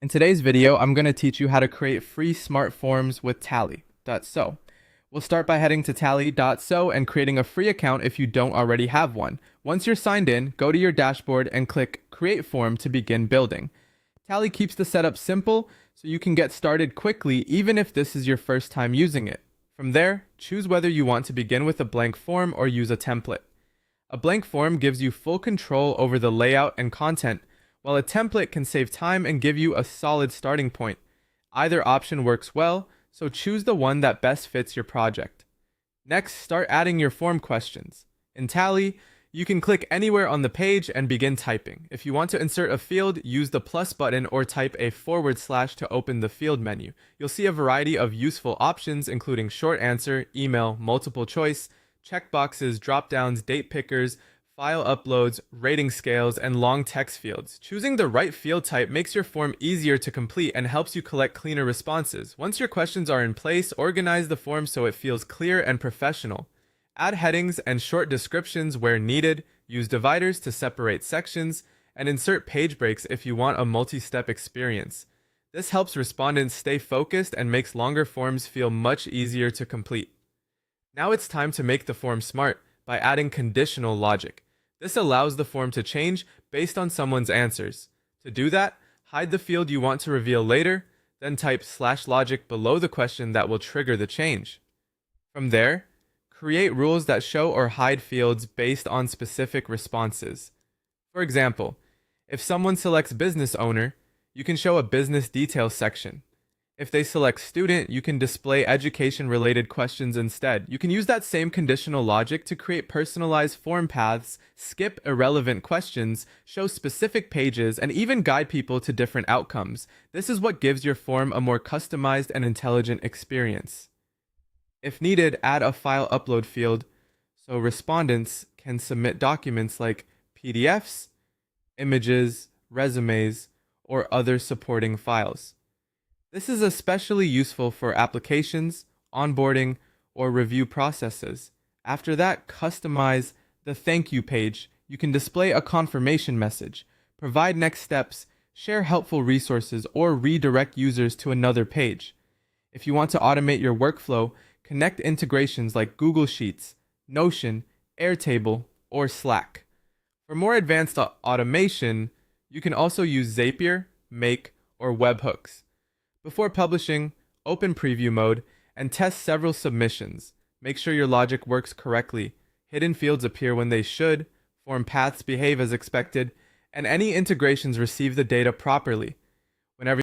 In today's video, I'm going to teach you how to create free smart forms with Tally.so. We'll start by heading to Tally.so and creating a free account if you don't already have one. Once you're signed in, go to your dashboard and click Create Form to begin building. Tally keeps the setup simple so you can get started quickly even if this is your first time using it. From there, choose whether you want to begin with a blank form or use a template. A blank form gives you full control over the layout and content, while a template can save time and give you a solid starting point. Either option works well, so choose the one that best fits your project. Next, start adding your form questions. In Tally, you can click anywhere on the page and begin typing. If you want to insert a field, use the plus button or type a / to open the field menu. You'll see a variety of useful options including short answer, email, multiple choice, checkboxes, drop-downs, date pickers, file uploads, rating scales, and long text fields. Choosing the right field type makes your form easier to complete and helps you collect cleaner responses. Once your questions are in place, organize the form so it feels clear and professional. Add headings and short descriptions where needed, use dividers to separate sections, and insert page breaks if you want a multi-step experience. This helps respondents stay focused and makes longer forms feel much easier to complete. Now it's time to make the form smart by adding conditional logic. This allows the form to change based on someone's answers. To do that, hide the field you want to reveal later, then type /logic below the question that will trigger the change. From there, create rules that show or hide fields based on specific responses. For example, if someone selects business owner, you can show a business details section. If they select student, you can display education-related questions instead. You can use that same conditional logic to create personalized form paths, skip irrelevant questions, show specific pages, and even guide people to different outcomes. This is what gives your form a more customized and intelligent experience. If needed, add a file upload field so respondents can submit documents like PDFs, images, resumes, or other supporting files. This is especially useful for applications, onboarding, or review processes. After that, customize the thank you page. You can display a confirmation message, provide next steps, share helpful resources, or redirect users to another page. If you want to automate your workflow, connect integrations like Google Sheets, Notion, Airtable, or Slack. For more advanced automation, you can also use Zapier, Make, or webhooks. Before publishing, open preview mode and test several submissions. Make sure your logic works correctly, hidden fields appear when they should, form paths behave as expected, and any integrations receive the data properly.